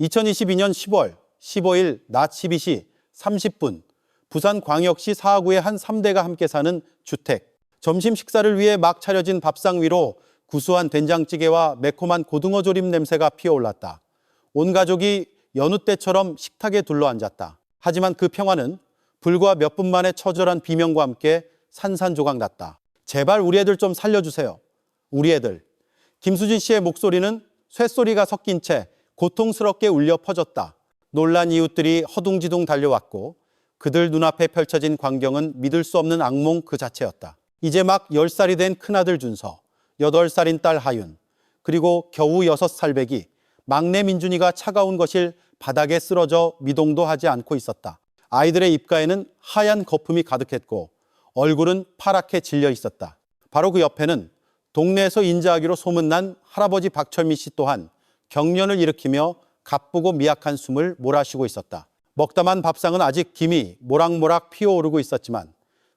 2022년 10월 15일 낮 12시 30분 부산광역시 사하구의 한 3대가 함께 사는 주택. 점심 식사를 위해 막 차려진 밥상 위로 구수한 된장찌개와 매콤한 고등어 조림 냄새가 피어올랐다. 온 가족이 여느 때처럼 식탁에 둘러앉았다. 하지만 그 평화는 불과 몇 분 만에 처절한 비명과 함께 산산조각 났다. 제발 우리 애들 좀 살려주세요. 우리 애들. 김수진 씨의 목소리는 쇳소리가 섞인 채 고통스럽게 울려 퍼졌다. 놀란 이웃들이 허둥지둥 달려왔고 그들 눈앞에 펼쳐진 광경은 믿을 수 없는 악몽 그 자체였다. 이제 막 10살이 된 큰아들 준서, 8살인 딸 하윤, 그리고 겨우 6살 배기, 막내 민준이가 차가운 거실 바닥에 쓰러져 미동도 하지 않고 있었다. 아이들의 입가에는 하얀 거품이 가득했고 얼굴은 파랗게 질려 있었다. 바로 그 옆에는 동네에서 인자하기로 소문난 할아버지 박철미 씨 또한 경련을 일으키며 가쁘고 미약한 숨을 몰아쉬고 있었다. 먹다만 밥상은 아직 김이 모락모락 피어오르고 있었지만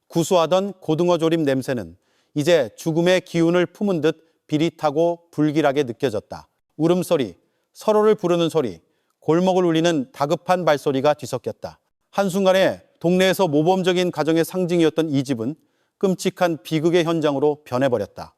구수하던 고등어 조림 냄새는 이제 죽음의 기운을 품은 듯 비릿하고 불길하게 느껴졌다. 울음소리, 서로를 부르는 소리, 골목을 울리는 다급한 발소리가 뒤섞였다. 한순간에 동네에서 모범적인 가정의 상징이었던 이 집은 끔찍한 비극의 현장으로 변해버렸다.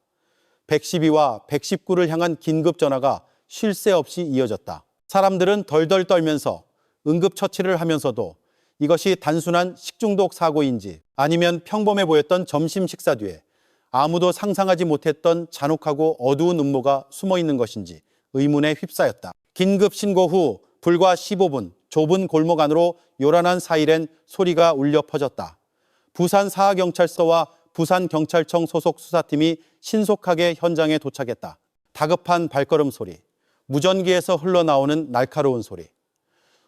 112와 119를 향한 긴급 전화가 쉴 새 없이 이어졌다. 사람들은 덜덜 떨면서 응급처치를 하면서도 이것이 단순한 식중독 사고인지 아니면 평범해 보였던 점심 식사 뒤에 아무도 상상하지 못했던 잔혹하고 어두운 음모가 숨어 있는 것인지 의문에 휩싸였다. 긴급 신고 후 불과 15분 좁은 골목 안으로 요란한 사이렌 소리가 울려 퍼졌다. 부산 사하경찰서와 부산경찰청 소속 수사팀이 신속하게 현장에 도착했다. 다급한 발걸음 소리, 무전기에서 흘러나오는 날카로운 소리.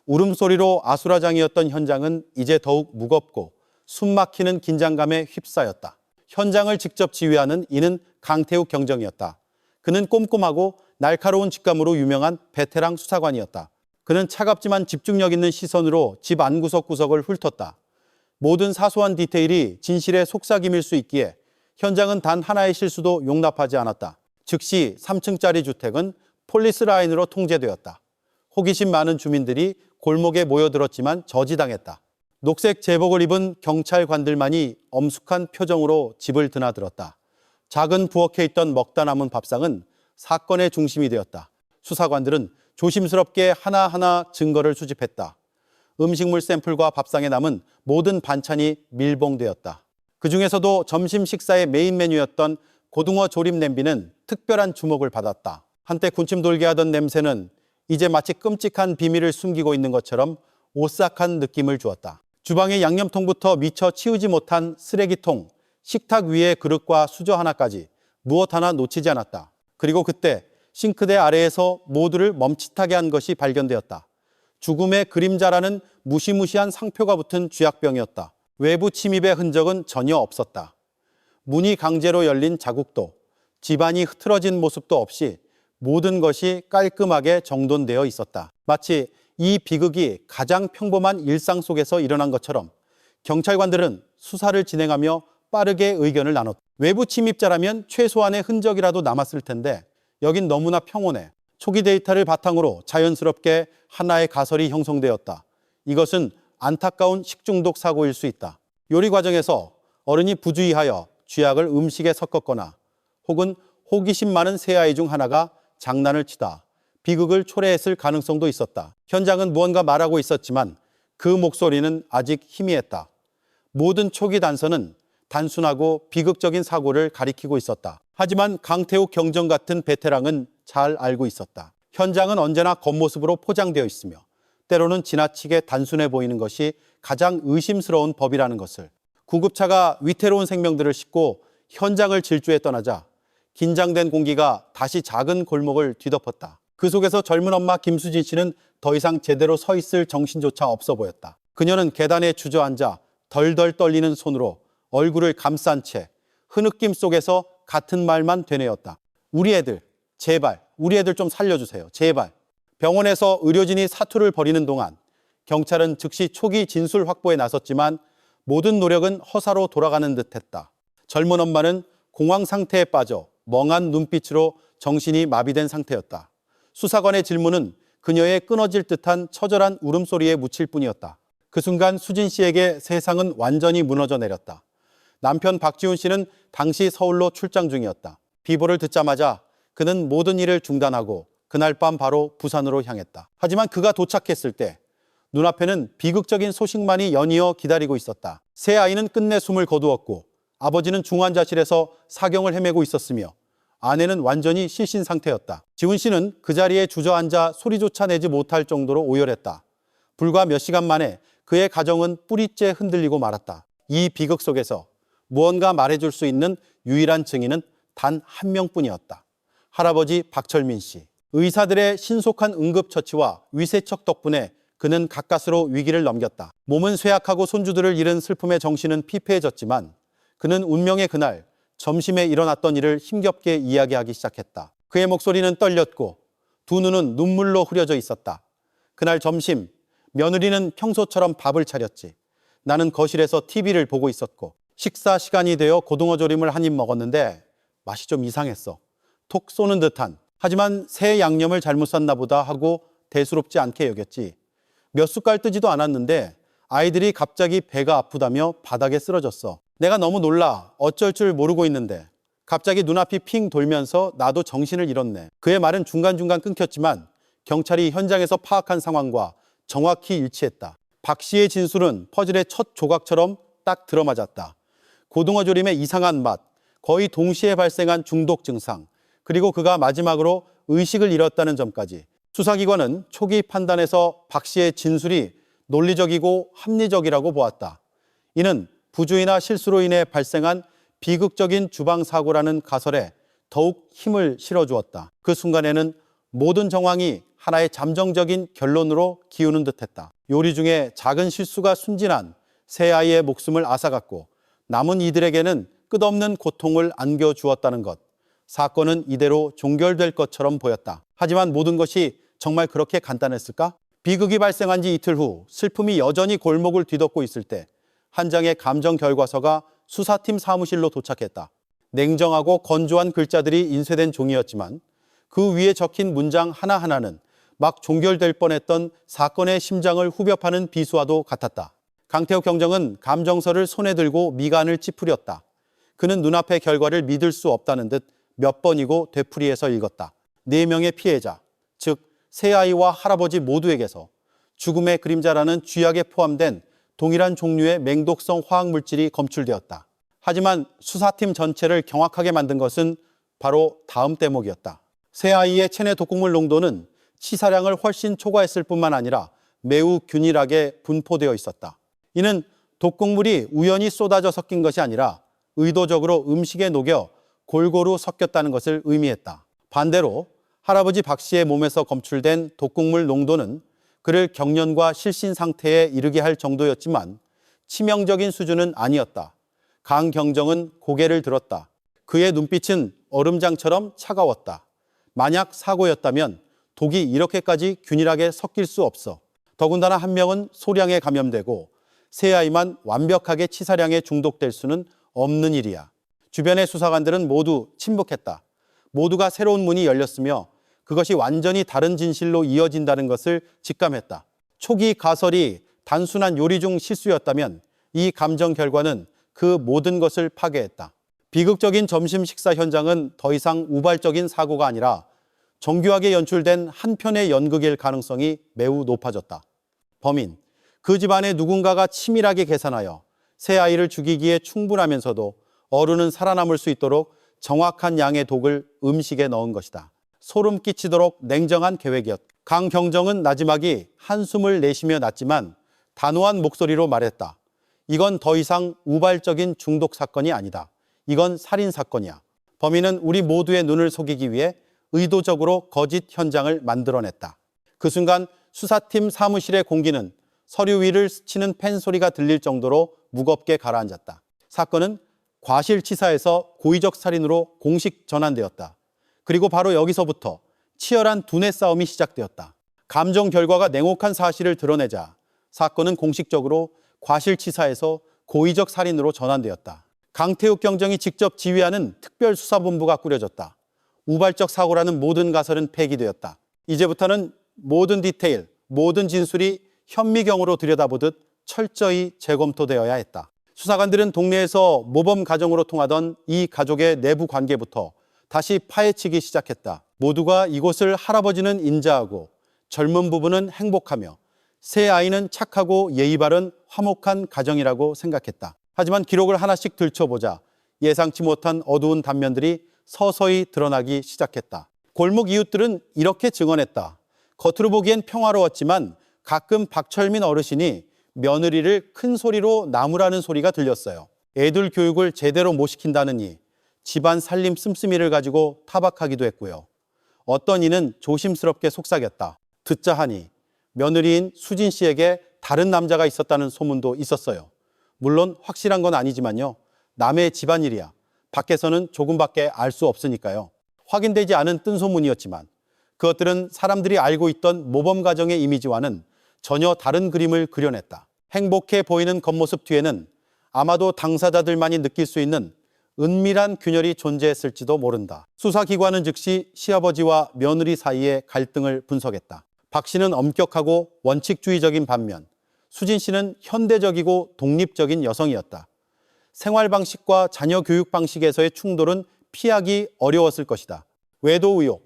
울음소리로 아수라장이었던 현장은 이제 더욱 무겁고 숨막히는 긴장감에 휩싸였다. 현장을 직접 지휘하는 이는 강태욱 경정이었다. 그는 꼼꼼하고 날카로운 직감으로 유명한 베테랑 수사관이었다. 그는 차갑지만 집중력 있는 시선으로 집 안구석구석을 훑었다. 모든 사소한 디테일이 진실의 속삭임일 수 있기에 현장은 단 하나의 실수도 용납하지 않았다. 즉시 3층짜리 주택은 폴리스 라인으로 통제되었다. 호기심 많은 주민들이 골목에 모여들었지만 저지당했다. 녹색 제복을 입은 경찰관들만이 엄숙한 표정으로 집을 드나들었다. 작은 부엌에 있던 먹다 남은 밥상은 사건의 중심이 되었다. 수사관들은 조심스럽게 하나하나 증거를 수집했다. 음식물 샘플과 밥상에 남은 모든 반찬이 밀봉되었다. 그 중에서도 점심 식사의 메인 메뉴였던 고등어 조림 냄비는 특별한 주목을 받았다. 한때 군침 돌게 하던 냄새는 이제 마치 끔찍한 비밀을 숨기고 있는 것처럼 오싹한 느낌을 주었다. 주방의 양념통부터 미처 치우지 못한 쓰레기통, 식탁 위의 그릇과 수저 하나까지 무엇 하나 놓치지 않았다. 그리고 그때 싱크대 아래에서 모두를 멈칫하게 한 것이 발견되었다. 죽음의 그림자라는 무시무시한 상표가 붙은 쥐약병이었다. 외부 침입의 흔적은 전혀 없었다. 문이 강제로 열린 자국도, 집안이 흐트러진 모습도 없이 모든 것이 깔끔하게 정돈되어 있었다. 마치 이 비극이 가장 평범한 일상 속에서 일어난 것처럼 경찰관들은 수사를 진행하며 빠르게 의견을 나눴다. 외부 침입자라면 최소한의 흔적이라도 남았을 텐데 여긴 너무나 평온해. 초기 데이터를 바탕으로 자연스럽게 하나의 가설이 형성되었다. 이것은 안타까운 식중독 사고일 수 있다. 요리 과정에서 어른이 부주의하여 쥐약을 음식에 섞었거나 혹은 호기심 많은 세 아이 중 하나가 장난을 치다 비극을 초래했을 가능성도 있었다. 현장은 무언가 말하고 있었지만 그 목소리는 아직 희미했다. 모든 초기 단서는 단순하고 비극적인 사고를 가리키고 있었다. 하지만 강태욱 경정 같은 베테랑은 잘 알고 있었다. 현장은 언제나 겉모습으로 포장되어 있으며 때로는 지나치게 단순해 보이는 것이 가장 의심스러운 법이라는 것을. 구급차가 위태로운 생명들을 싣고 현장을 질주해 떠나자 긴장된 공기가 다시 작은 골목을 뒤덮었다. 그 속에서 젊은 엄마 김수진 씨는 더 이상 제대로 서 있을 정신조차 없어 보였다. 그녀는 계단에 주저앉아 덜덜 떨리는 손으로 얼굴을 감싼 채 흐느낌 속에서 같은 말만 되뇌었다. 우리 애들, 제발 우리 애들 좀 살려주세요. 제발. 병원에서 의료진이 사투를 벌이는 동안 경찰은 즉시 초기 진술 확보에 나섰지만 모든 노력은 허사로 돌아가는 듯했다. 젊은 엄마는 공황 상태에 빠져 멍한 눈빛으로 정신이 마비된 상태였다. 수사관의 질문은 그녀의 끊어질 듯한 처절한 울음소리에 묻힐 뿐이었다. 그 순간 수진 씨에게 세상은 완전히 무너져 내렸다. 남편 박지훈 씨는 당시 서울로 출장 중이었다. 비보를 듣자마자 그는 모든 일을 중단하고 그날 밤 바로 부산으로 향했다. 하지만 그가 도착했을 때 눈앞에는 비극적인 소식만이 연이어 기다리고 있었다. 새 아이는 끝내 숨을 거두었고 아버지는 중환자실에서 사경을 헤매고 있었으며 아내는 완전히 실신 상태였다. 지훈 씨는 그 자리에 주저앉아 소리조차 내지 못할 정도로 오열했다. 불과 몇 시간 만에 그의 가정은 뿌리째 흔들리고 말았다. 이 비극 속에서 무언가 말해줄 수 있는 유일한 증인은 단 한 명뿐이었다. 할아버지 박철민 씨. 의사들의 신속한 응급처치와 위세척 덕분에 그는 가까스로 위기를 넘겼다. 몸은 쇠약하고 손주들을 잃은 슬픔에 정신은 피폐해졌지만 그는 운명의 그날 점심에 일어났던 일을 힘겹게 이야기하기 시작했다. 그의 목소리는 떨렸고 두 눈은 눈물로 흐려져 있었다. 그날 점심 며느리는 평소처럼 밥을 차렸지. 나는 거실에서 TV를 보고 있었고 식사 시간이 되어 고등어 조림을 한 입 먹었는데 맛이 좀 이상했어. 톡 쏘는 듯한. 하지만 새 양념을 잘못 샀나 보다 하고 대수롭지 않게 여겼지. 몇 숟갈 뜨지도 않았는데 아이들이 갑자기 배가 아프다며 바닥에 쓰러졌어. 내가 너무 놀라 어쩔 줄 모르고 있는데 갑자기 눈앞이 핑 돌면서 나도 정신을 잃었네. 그의 말은 중간중간 끊겼지만 경찰이 현장에서 파악한 상황과 정확히 일치했다. 박 씨의 진술은 퍼즐의 첫 조각처럼 딱 들어맞았다. 고등어 조림의 이상한 맛, 거의 동시에 발생한 중독 증상, 그리고 그가 마지막으로 의식을 잃었다는 점까지. 수사기관은 초기 판단에서 박 씨의 진술이 논리적이고 합리적이라고 보았다. 이는 부주의나 실수로 인해 발생한 비극적인 주방사고라는 가설에 더욱 힘을 실어주었다. 그 순간에는 모든 정황이 하나의 잠정적인 결론으로 기우는 듯했다. 요리 중에 작은 실수가 순진한 새 아이의 목숨을 앗아갔고 남은 이들에게는 끝없는 고통을 안겨주었다는 것. 사건은 이대로 종결될 것처럼 보였다. 하지만 모든 것이 정말 그렇게 간단했을까? 비극이 발생한 지 이틀 후 슬픔이 여전히 골목을 뒤덮고 있을 때 한 장의 감정 결과서가 수사팀 사무실로 도착했다. 냉정하고 건조한 글자들이 인쇄된 종이였지만 그 위에 적힌 문장 하나하나는 막 종결될 뻔했던 사건의 심장을 후벼 파는 비수와도 같았다. 강태욱 경정은 감정서를 손에 들고 미간을 찌푸렸다. 그는 눈앞의 결과를 믿을 수 없다는 듯 몇 번이고 되풀이해서 읽었다. 4명의 피해자, 즉 새아이와 할아버지 모두에게서 죽음의 그림자라는 쥐약에 포함된 동일한 종류의 맹독성 화학물질이 검출되었다. 하지만 수사팀 전체를 경악하게 만든 것은 바로 다음 대목이었다. 새아이의 체내 독극물 농도는 치사량을 훨씬 초과했을 뿐만 아니라 매우 균일하게 분포되어 있었다. 이는 독극물이 우연히 쏟아져 섞인 것이 아니라 의도적으로 음식에 녹여 골고루 섞였다는 것을 의미했다. 반대로 할아버지 박 씨의 몸에서 검출된 독극물 농도는 그를 경련과 실신 상태에 이르게 할 정도였지만 치명적인 수준은 아니었다. 강 경정은 고개를 들었다. 그의 눈빛은 얼음장처럼 차가웠다. 만약 사고였다면 독이 이렇게까지 균일하게 섞일 수 없어. 더군다나 한 명은 소량에 감염되고 새 아이만 완벽하게 치사량에 중독될 수는 없는 일이야. 주변의 수사관들은 모두 침묵했다. 모두가 새로운 문이 열렸으며 그것이 완전히 다른 진실로 이어진다는 것을 직감했다. 초기 가설이 단순한 요리 중 실수였다면 이 감정 결과는 그 모든 것을 파괴했다. 비극적인 점심 식사 현장은 더 이상 우발적인 사고가 아니라 정교하게 연출된 한 편의 연극일 가능성이 매우 높아졌다. 범인, 그 집안의 누군가가 치밀하게 계산하여 새 아이를 죽이기에 충분하면서도 어른은 살아남을 수 있도록 정확한 양의 독을 음식에 넣은 것이다. 소름 끼치도록 냉정한 계획이었다. 강 경정은 나지막이 한숨을 내쉬며 났지만 단호한 목소리로 말했다. 이건 더 이상 우발적인 중독 사건이 아니다. 이건 살인 사건이야. 범인은 우리 모두의 눈을 속이기 위해 의도적으로 거짓 현장을 만들어냈다. 그 순간 수사팀 사무실의 공기는 서류 위를 스치는 펜 소리가 들릴 정도로 무겁게 가라앉았다. 사건은 과실치사에서 고의적 살인으로 공식 전환되었다. 그리고 바로 여기서부터 치열한 두뇌 싸움이 시작되었다. 감정 결과가 냉혹한 사실을 드러내자 사건은 공식적으로 과실치사에서 고의적 살인으로 전환되었다. 강태욱 경정이 직접 지휘하는 특별수사본부가 꾸려졌다. 우발적 사고라는 모든 가설은 폐기되었다. 이제부터는 모든 디테일, 모든 진술이 현미경으로 들여다보듯 철저히 재검토되어야 했다. 수사관들은 동네에서 모범 가정으로 통하던 이 가족의 내부 관계부터 다시 파헤치기 시작했다. 모두가 이곳을 할아버지는 인자하고 젊은 부부는 행복하며 새 아이는 착하고 예의 바른 화목한 가정이라고 생각했다. 하지만 기록을 하나씩 들춰보자 예상치 못한 어두운 단면들이 서서히 드러나기 시작했다. 골목 이웃들은 이렇게 증언했다. 겉으로 보기엔 평화로웠지만 가끔 박철민 어르신이 며느리를 큰 소리로 나무라는 소리가 들렸어요. 애들 교육을 제대로 못 시킨다느니 집안 살림 씀씀이를 가지고 타박하기도 했고요. 어떤 이는 조심스럽게 속삭였다. 듣자 하니 며느리인 수진 씨에게 다른 남자가 있었다는 소문도 있었어요. 물론 확실한 건 아니지만요. 남의 집안일이야. 밖에서는 조금밖에 알 수 없으니까요. 확인되지 않은 뜬소문이었지만 그것들은 사람들이 알고 있던 모범 가정의 이미지와는 전혀 다른 그림을 그려냈다. 행복해 보이는 겉모습 뒤에는 아마도 당사자들만이 느낄 수 있는 은밀한 균열이 존재했을지도 모른다. 수사기관은 즉시 시아버지와 며느리 사이의 갈등을 분석했다. 박 씨는 엄격하고 원칙주의적인 반면 수진 씨는 현대적이고 독립적인 여성이었다. 생활 방식과 자녀 교육 방식에서의 충돌은 피하기 어려웠을 것이다. 외도 의혹.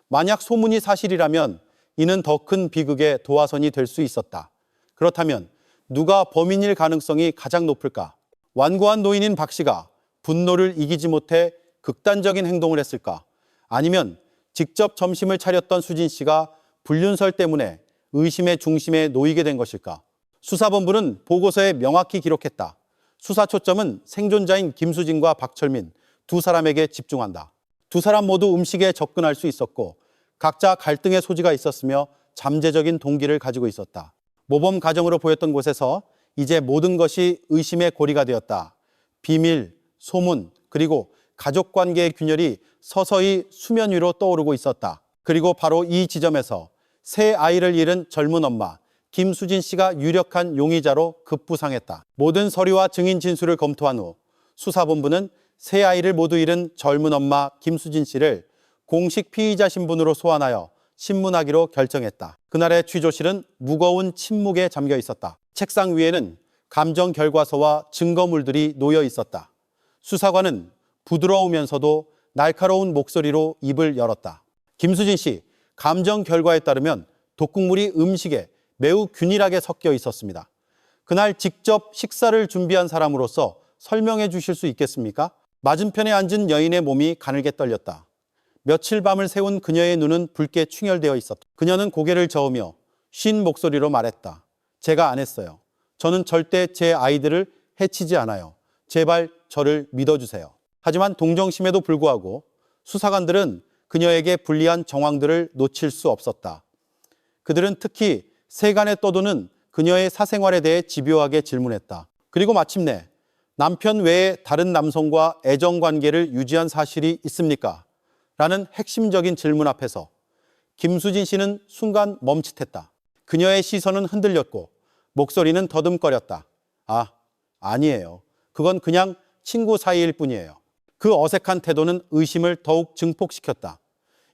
만약 소문이 사실이라면 이는 더 큰 비극의 도화선이 될 수 있었다. 그렇다면 누가 범인일 가능성이 가장 높을까? 완고한 노인인 박 씨가 분노를 이기지 못해 극단적인 행동을 했을까? 아니면 직접 점심을 차렸던 수진 씨가 불륜설 때문에 의심의 중심에 놓이게 된 것일까? 수사본부는 보고서에 명확히 기록했다. 수사 초점은 생존자인 김수진과 박철민 두 사람에게 집중한다. 두 사람 모두 음식에 접근할 수 있었고 각자 갈등의 소지가 있었으며 잠재적인 동기를 가지고 있었다. 모범 가정으로 보였던 곳에서 이제 모든 것이 의심의 고리가 되었다. 비밀, 소문, 그리고 가족관계의 균열이 서서히 수면 위로 떠오르고 있었다. 그리고 바로 이 지점에서 새 아이를 잃은 젊은 엄마 김수진 씨가 유력한 용의자로 급부상했다. 모든 서류와 증인 진술을 검토한 후 수사본부는 새 아이를 모두 잃은 젊은 엄마 김수진 씨를 공식 피의자 신분으로 소환하여 신문하기로 결정했다. 그날의 취조실은 무거운 침묵에 잠겨 있었다. 책상 위에는 감정 결과서와 증거물들이 놓여 있었다. 수사관은 부드러우면서도 날카로운 목소리로 입을 열었다. 김수진 씨, 감정 결과에 따르면 독극물이 음식에 매우 균일하게 섞여 있었습니다. 그날 직접 식사를 준비한 사람으로서 설명해 주실 수 있겠습니까? 맞은편에 앉은 여인의 몸이 가늘게 떨렸다. 며칠 밤을 새운 그녀의 눈은 붉게 충혈되어 있었다. 그녀는 고개를 저으며 쉰 목소리로 말했다. 제가 안 했어요. 저는 절대 제 아이들을 해치지 않아요. 제발 저를 믿어주세요. 하지만 동정심에도 불구하고 수사관들은 그녀에게 불리한 정황들을 놓칠 수 없었다. 그들은 특히 세간에 떠도는 그녀의 사생활에 대해 집요하게 질문했다. 그리고 마침내 남편 외에 다른 남성과 애정관계를 유지한 사실이 있습니까? 라는 핵심적인 질문 앞에서 김수진 씨는 순간 멈칫했다. 그녀의 시선은 흔들렸고 목소리는 더듬거렸다. 아니에요. 그건 그냥 친구 사이일 뿐이에요. 그 어색한 태도는 의심을 더욱 증폭시켰다.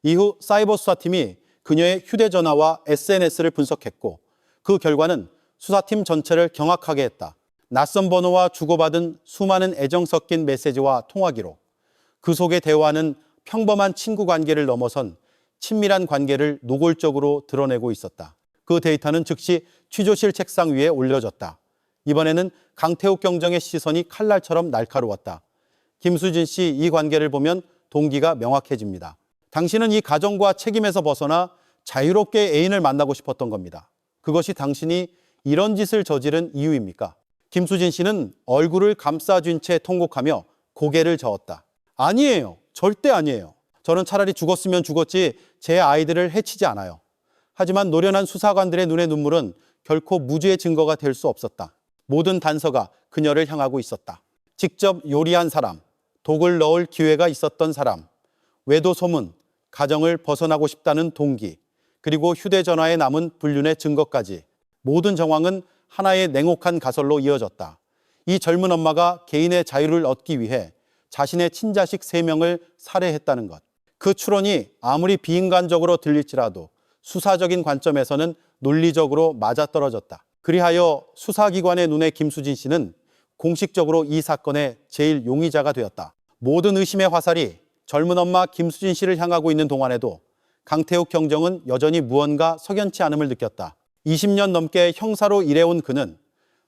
이후 사이버 수사팀이 그녀의 휴대전화와 SNS를 분석했고 그 결과는 수사팀 전체를 경악하게 했다. 낯선 번호와 주고받은 수많은 애정 섞인 메시지와 통화 기록. 그 속의 대화는 평범한 친구 관계를 넘어선 친밀한 관계를 노골적으로 드러내고 있었다. 그 데이터는 즉시 취조실 책상 위에 올려졌다. 이번에는 강태욱 경정의 시선이 칼날처럼 날카로웠다. 김수진 씨 이 관계를 보면 동기가 명확해집니다. 당신은 이 가정과 책임에서 벗어나 자유롭게 애인을 만나고 싶었던 겁니다. 그것이 당신이 이런 짓을 저지른 이유입니까? 김수진 씨는 얼굴을 감싸쥔 채 통곡하며 고개를 저었다. 아니에요. 절대 아니에요. 저는 차라리 죽었으면 죽었지 제 아이들을 해치지 않아요. 하지만 노련한 수사관들의 눈의 눈물은 결코 무죄의 증거가 될 수 없었다. 모든 단서가 그녀를 향하고 있었다. 직접 요리한 사람, 독을 넣을 기회가 있었던 사람, 외도 소문, 가정을 벗어나고 싶다는 동기, 그리고 휴대전화에 남은 불륜의 증거까지 모든 정황은 하나의 냉혹한 가설로 이어졌다. 이 젊은 엄마가 개인의 자유를 얻기 위해 자신의 친자식 3명을 살해했다는 것. 그 추론이 아무리 비인간적으로 들릴지라도 수사적인 관점에서는 논리적으로 맞아떨어졌다. 그리하여 수사기관의 눈에 김수진 씨는 공식적으로 이 사건의 제일 용의자가 되었다. 모든 의심의 화살이 젊은 엄마 김수진 씨를 향하고 있는 동안에도 강태욱 경정은 여전히 무언가 석연치 않음을 느꼈다. 20년 넘게 형사로 일해온 그는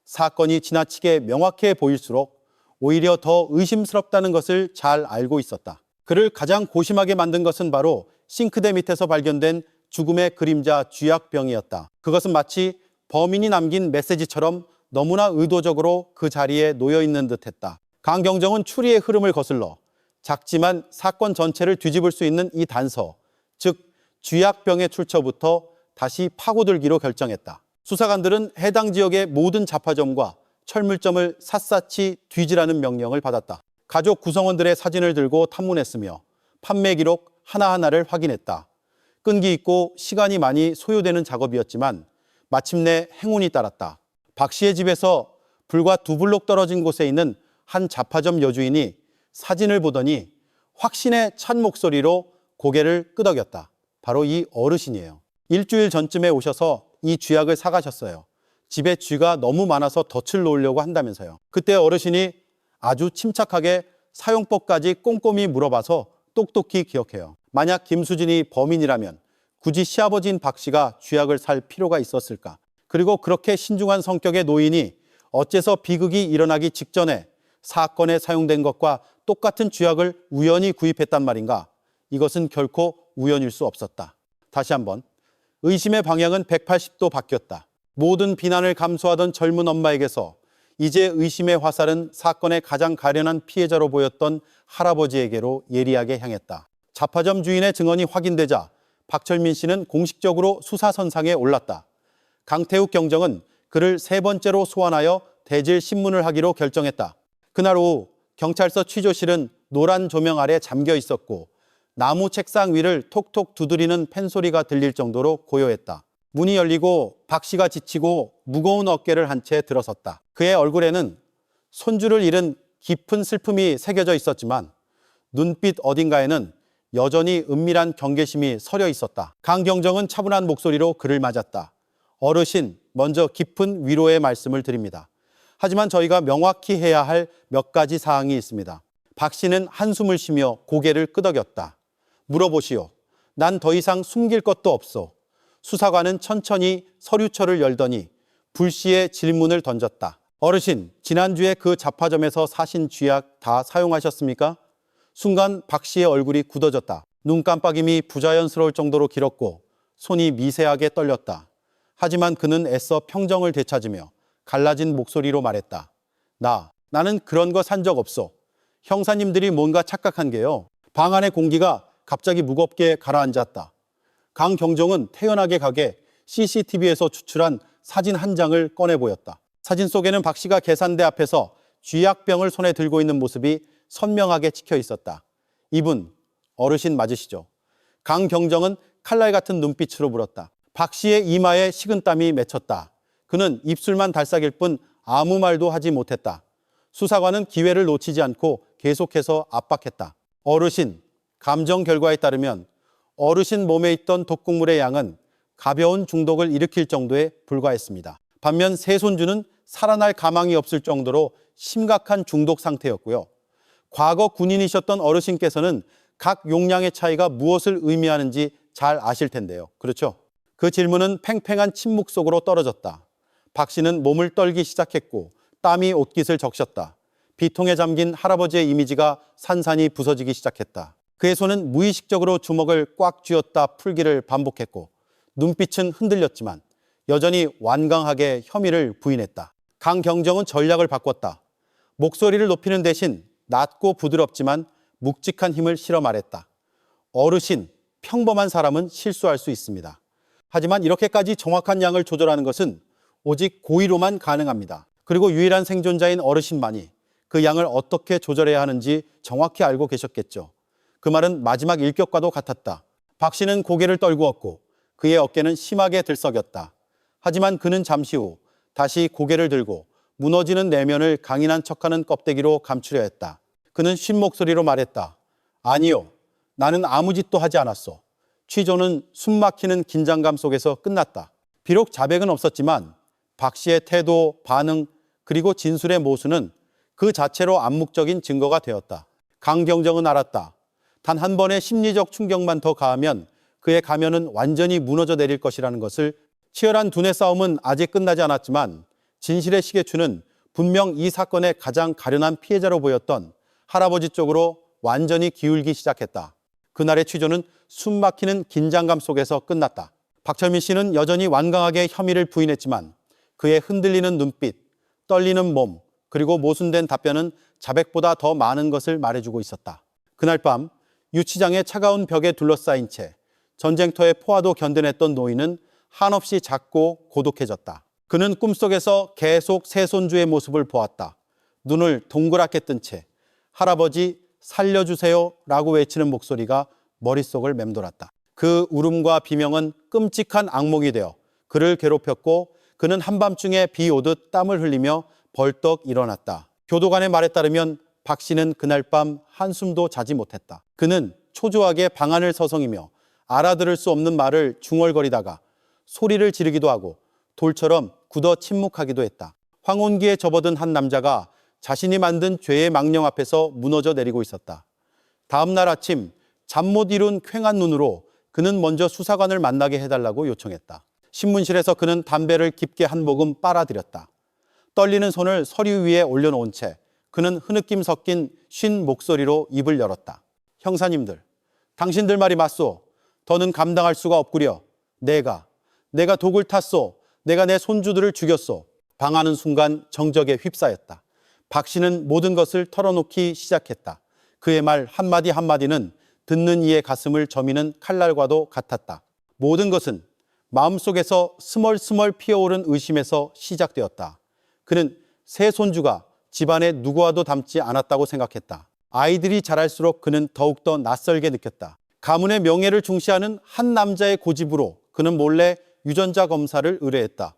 사건이 지나치게 명확해 보일수록 오히려 더 의심스럽다는 것을 잘 알고 있었다. 그를 가장 고심하게 만든 것은 바로 싱크대 밑에서 발견된 죽음의 그림자 쥐약병이었다. 그것은 마치 범인이 남긴 메시지처럼 너무나 의도적으로 그 자리에 놓여 있는 듯했다. 강경정은 추리의 흐름을 거슬러 작지만 사건 전체를 뒤집을 수 있는 이 단서, 즉 쥐약병의 출처부터 다시 파고들기로 결정했다. 수사관들은 해당 지역의 모든 잡화점과 철물점을 샅샅이 뒤지라는 명령을 받았다. 가족 구성원들의 사진을 들고 탐문했으며 판매 기록 하나하나를 확인했다. 끈기 있고 시간이 많이 소요되는 작업이었지만 마침내 행운이 따랐다. 박 씨의 집에서 불과 2블록 떨어진 곳에 있는 한 잡화점 여주인이 사진을 보더니 확신에 찬 목소리로 고개를 끄덕였다. 바로 이 어르신이에요. 일주일 전쯤에 오셔서 이 쥐약을 사가셨어요. 집에 쥐가 너무 많아서 덫을 놓으려고 한다면서요. 그때 어르신이 아주 침착하게 사용법까지 꼼꼼히 물어봐서 똑똑히 기억해요. 만약 김수진이 범인이라면 굳이 시아버지인 박 씨가 쥐약을 살 필요가 있었을까? 그리고 그렇게 신중한 성격의 노인이 어째서 비극이 일어나기 직전에 사건에 사용된 것과 똑같은 쥐약을 우연히 구입했단 말인가? 이것은 결코 우연일 수 없었다. 다시 한번 의심의 방향은 180도 바뀌었다. 모든 비난을 감수하던 젊은 엄마에게서 이제 의심의 화살은 사건의 가장 가련한 피해자로 보였던 할아버지에게로 예리하게 향했다. 잡화점 주인의 증언이 확인되자 박철민 씨는 공식적으로 수사선상에 올랐다. 강태욱 경정은 그를 3번째로 소환하여 대질 신문을 하기로 결정했다. 그날 오후 경찰서 취조실은 노란 조명 아래 잠겨 있었고 나무 책상 위를 톡톡 두드리는 펜소리가 들릴 정도로 고요했다. 문이 열리고 박 씨가 지치고 무거운 어깨를 한 채 들어섰다. 그의 얼굴에는 손주를 잃은 깊은 슬픔이 새겨져 있었지만 눈빛 어딘가에는 여전히 은밀한 경계심이 서려 있었다. 강경정은 차분한 목소리로 그를 맞았다. 어르신, 먼저 깊은 위로의 말씀을 드립니다. 하지만 저희가 명확히 해야 할 몇 가지 사항이 있습니다. 박 씨는 한숨을 쉬며 고개를 끄덕였다. 물어보시오. 난 더 이상 숨길 것도 없소. 수사관은 천천히 서류처를 열더니 불씨의 질문을 던졌다. 어르신, 지난주에 그 잡화점에서 사신 쥐약 다 사용하셨습니까? 순간 박 씨의 얼굴이 굳어졌다. 눈깜빡임이 부자연스러울 정도로 길었고 손이 미세하게 떨렸다. 하지만 그는 애써 평정을 되찾으며 갈라진 목소리로 말했다. 나는 그런 거 산 적 없어. 형사님들이 뭔가 착각한 게요. 방 안의 공기가 갑자기 무겁게 가라앉았다. 강경정은 태연하게 가게 CCTV에서 추출한 사진 한 장을 꺼내 보였다. 사진 속에는 박 씨가 계산대 앞에서 쥐약병을 손에 들고 있는 모습이 선명하게 찍혀 있었다. 이분 어르신 맞으시죠? 강경정은 칼날 같은 눈빛으로 물었다. 박 씨의 이마에 식은땀이 맺혔다. 그는 입술만 달싹일 뿐 아무 말도 하지 못했다. 수사관은 기회를 놓치지 않고 계속해서 압박했다. 어르신, 감정 결과에 따르면 어르신 몸에 있던 독극물의 양은 가벼운 중독을 일으킬 정도에 불과했습니다. 반면 세 손주는 살아날 가망이 없을 정도로 심각한 중독 상태였고요. 과거 군인이셨던 어르신께서는 각 용량의 차이가 무엇을 의미하는지 잘 아실 텐데요. 그렇죠? 그 질문은 팽팽한 침묵 속으로 떨어졌다. 박 씨는 몸을 떨기 시작했고 땀이 옷깃을 적셨다. 비통에 잠긴 할아버지의 이미지가 산산이 부서지기 시작했다. 그의 손은 무의식적으로 주먹을 꽉 쥐었다 풀기를 반복했고 눈빛은 흔들렸지만 여전히 완강하게 혐의를 부인했다. 강경정은 전략을 바꿨다. 목소리를 높이는 대신 낮고 부드럽지만 묵직한 힘을 실어 말했다. 어르신, 평범한 사람은 실수할 수 있습니다. 하지만 이렇게까지 정확한 양을 조절하는 것은 오직 고의로만 가능합니다. 그리고 유일한 생존자인 어르신만이 그 양을 어떻게 조절해야 하는지 정확히 알고 계셨겠죠. 그 말은 마지막 일격과도 같았다. 박 씨는 고개를 떨구었고 그의 어깨는 심하게 들썩였다. 하지만 그는 잠시 후 다시 고개를 들고 무너지는 내면을 강인한 척하는 껍데기로 감추려 했다. 그는 쉰 목소리로 말했다. 아니요, 나는 아무 짓도 하지 않았어. 취조는 숨막히는 긴장감 속에서 끝났다. 비록 자백은 없었지만 박 씨의 태도, 반응, 그리고 진술의 모순은 그 자체로 암묵적인 증거가 되었다. 강경정은 알았다. 단 한 번의 심리적 충격만 더 가하면 그의 가면은 완전히 무너져 내릴 것이라는 것을. 치열한 두뇌 싸움은 아직 끝나지 않았지만 진실의 시계추는 분명 이 사건의 가장 가련한 피해자로 보였던 할아버지 쪽으로 완전히 기울기 시작했다. 그날의 취조는 숨막히는 긴장감 속에서 끝났다. 박철민 씨는 여전히 완강하게 혐의를 부인했지만 그의 흔들리는 눈빛, 떨리는 몸, 그리고 모순된 답변은 자백보다 더 많은 것을 말해주고 있었다. 그날 밤 유치장의 차가운 벽에 둘러싸인 채 전쟁터의 포화도 견뎌냈던 노인은 한없이 작고 고독해졌다. 그는 꿈속에서 계속 새 손주의 모습을 보았다. 눈을 동그랗게 뜬 채 할아버지 살려주세요 라고 외치는 목소리가 머릿속을 맴돌았다. 그 울음과 비명은 끔찍한 악몽이 되어 그를 괴롭혔고 그는 한밤중에 비 오듯 땀을 흘리며 벌떡 일어났다. 교도관의 말에 따르면 박 씨는 그날 밤 한숨도 자지 못했다. 그는 초조하게 방안을 서성이며 알아들을 수 없는 말을 중얼거리다가 소리를 지르기도 하고 돌처럼 굳어 침묵하기도 했다. 황혼기에 접어든 한 남자가 자신이 만든 죄의 망령 앞에서 무너져 내리고 있었다. 다음 날 아침 잠 못 이룬 퀭한 눈으로 그는 먼저 수사관을 만나게 해달라고 요청했다. 신문실에서 그는 담배를 깊게 한 모금 빨아들였다. 떨리는 손을 서류 위에 올려놓은 채 그는 흐느낌 섞인 쉰 목소리로 입을 열었다. 형사님들, 당신들 말이 맞소. 더는 감당할 수가 없구려. 내가 독을 탔소. 내가 내 손주들을 죽였소. 방하는 순간 정적에 휩싸였다. 박 씨는 모든 것을 털어놓기 시작했다. 그의 말 한마디 한마디는 듣는 이의 가슴을 저미는 칼날과도 같았다. 모든 것은 마음속에서 스멀스멀 피어오른 의심에서 시작되었다. 그는 새 손주가 집안에 누구와도 닮지 않았다고 생각했다. 아이들이 자랄수록 그는 더욱더 낯설게 느꼈다. 가문의 명예를 중시하는 한 남자의 고집으로 그는 몰래 유전자 검사를 의뢰했다.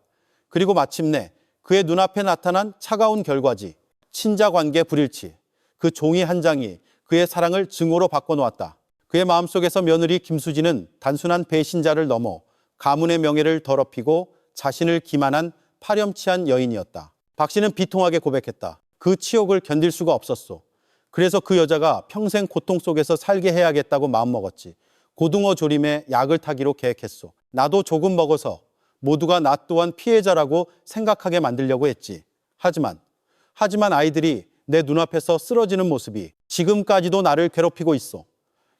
그리고 마침내 그의 눈앞에 나타난 차가운 결과지, 친자관계 불일치, 그 종이 한 장이 그의 사랑을 증오로 바꿔놓았다. 그의 마음속에서 며느리 김수지는 단순한 배신자를 넘어 가문의 명예를 더럽히고 자신을 기만한 파렴치한 여인이었다. 박 씨는 비통하게 고백했다. 그 치욕을 견딜 수가 없었소. 그래서 그 여자가 평생 고통 속에서 살게 해야겠다고 마음먹었지. 고등어 조림에 약을 타기로 계획했소. 나도 조금 먹어서 모두가 나 또한 피해자라고 생각하게 만들려고 했지. 하지만 아이들이 내 눈앞에서 쓰러지는 모습이 지금까지도 나를 괴롭히고 있어.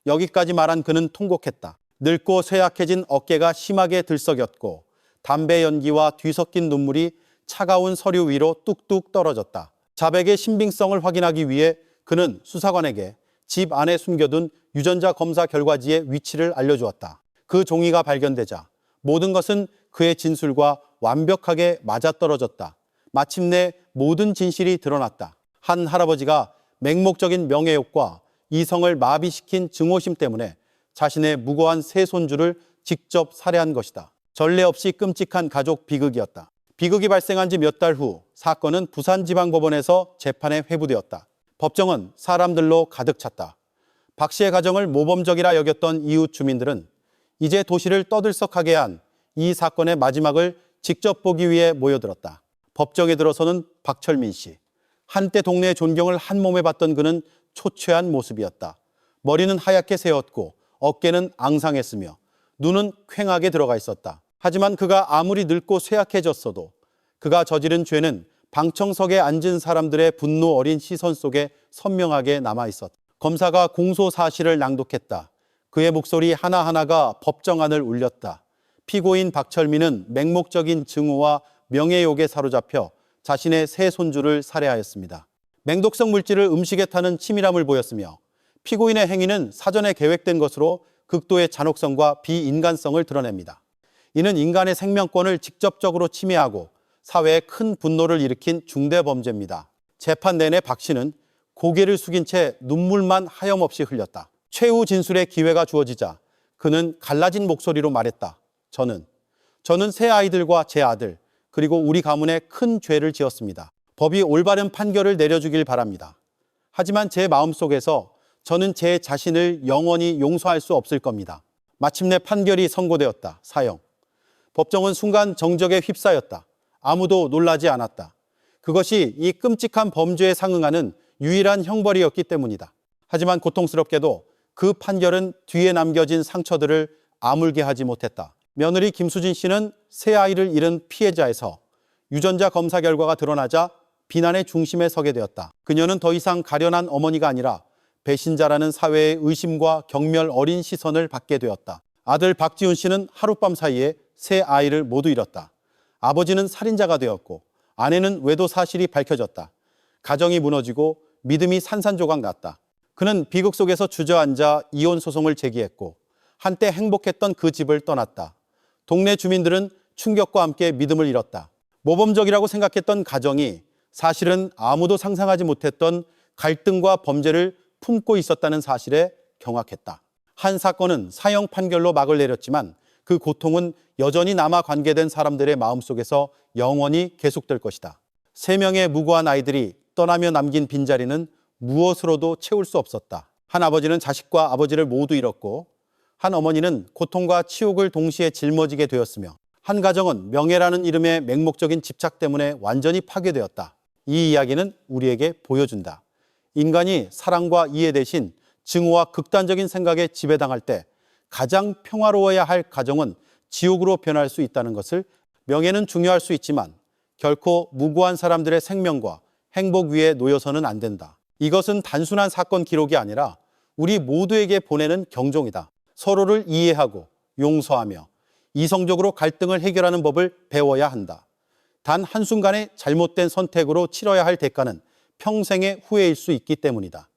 여기까지 말한 그는 통곡했다. 늙고 쇠약해진 어깨가 심하게 들썩였고 담배 연기와 뒤섞인 눈물이 차가운 서류 위로 뚝뚝 떨어졌다. 자백의 신빙성을 확인하기 위해 그는 수사관에게 집 안에 숨겨둔 유전자 검사 결과지의 위치를 알려주었다. 그 종이가 발견되자 모든 것은 그의 진술과 완벽하게 맞아떨어졌다. 마침내 모든 진실이 드러났다. 한 할아버지가 맹목적인 명예욕과 이성을 마비시킨 증오심 때문에 자신의 무고한 세 손주를 직접 살해한 것이다. 전례 없이 끔찍한 가족 비극이었다. 비극이 발생한 지 몇 달 후 사건은 부산지방법원에서 재판에 회부되었다. 법정은 사람들로 가득 찼다. 박 씨의 가정을 모범적이라 여겼던 이웃 주민들은 이제 도시를 떠들썩하게 한 이 사건의 마지막을 직접 보기 위해 모여들었다. 법정에 들어서는 박철민 씨. 한때 동네의 존경을 한 몸에 받던 그는 초췌한 모습이었다. 머리는 하얗게 새었고 어깨는 앙상했으며 눈은 퀭하게 들어가 있었다. 하지만 그가 아무리 늙고 쇠약해졌어도 그가 저지른 죄는 방청석에 앉은 사람들의 분노 어린 시선 속에 선명하게 남아있었다. 검사가 공소 사실을 낭독했다. 그의 목소리 하나하나가 법정안을 울렸다. 피고인 박철민은 맹목적인 증오와 명예욕에 사로잡혀 자신의 세 손주를 살해하였습니다. 맹독성 물질을 음식에 타는 치밀함을 보였으며 피고인의 행위는 사전에 계획된 것으로 극도의 잔혹성과 비인간성을 드러냅니다. 이는 인간의 생명권을 직접적으로 침해하고 사회에 큰 분노를 일으킨 중대범죄입니다. 재판 내내 박 씨는 고개를 숙인 채 눈물만 하염없이 흘렸다. 최후 진술의 기회가 주어지자 그는 갈라진 목소리로 말했다. 저는 세 아이들과 제 아들 그리고 우리 가문에 큰 죄를 지었습니다. 법이 올바른 판결을 내려주길 바랍니다. 하지만 제 마음속에서 저는 제 자신을 영원히 용서할 수 없을 겁니다. 마침내 판결이 선고되었다. 사형. 법정은 순간 정적에 휩싸였다. 아무도 놀라지 않았다. 그것이 이 끔찍한 범죄에 상응하는 유일한 형벌이었기 때문이다. 하지만 고통스럽게도 그 판결은 뒤에 남겨진 상처들을 아물게 하지 못했다. 며느리 김수진 씨는 세 아이를 잃은 피해자에서 유전자 검사 결과가 드러나자 비난의 중심에 서게 되었다. 그녀는 더 이상 가련한 어머니가 아니라 배신자라는 사회의 의심과 경멸 어린 시선을 받게 되었다. 아들 박지훈 씨는 하룻밤 사이에 세 아이를 모두 잃었다. 아버지는 살인자가 되었고 아내는 외도 사실이 밝혀졌다. 가정이 무너지고 믿음이 산산조각 났다. 그는 비극 속에서 주저앉아 이혼 소송을 제기했고 한때 행복했던 그 집을 떠났다. 동네 주민들은 충격과 함께 믿음을 잃었다. 모범적이라고 생각했던 가정이 사실은 아무도 상상하지 못했던 갈등과 범죄를 품고 있었다는 사실에 경악했다. 한 사건은 사형 판결로 막을 내렸지만 그 고통은 여전히 남아 관계된 사람들의 마음속에서 영원히 계속될 것이다. 3명의 무고한 아이들이 떠나며 남긴 빈자리는 무엇으로도 채울 수 없었다. 한 아버지는 자식과 아버지를 모두 잃었고 한 어머니는 고통과 치욕을 동시에 짊어지게 되었으며 한 가정은 명예라는 이름의 맹목적인 집착 때문에 완전히 파괴되었다. 이 이야기는 우리에게 보여준다. 인간이 사랑과 이해 대신 증오와 극단적인 생각에 지배당할 때 가장 평화로워야 할 가정은 지옥으로 변할 수 있다는 것을, 명예는 중요할 수 있지만 결코 무고한 사람들의 생명과 행복 위에 놓여서는 안 된다. 이것은 단순한 사건 기록이 아니라 우리 모두에게 보내는 경종이다. 서로를 이해하고 용서하며 이성적으로 갈등을 해결하는 법을 배워야 한다. 단 한순간의 잘못된 선택으로 치러야 할 대가는 평생의 후회일 수 있기 때문이다.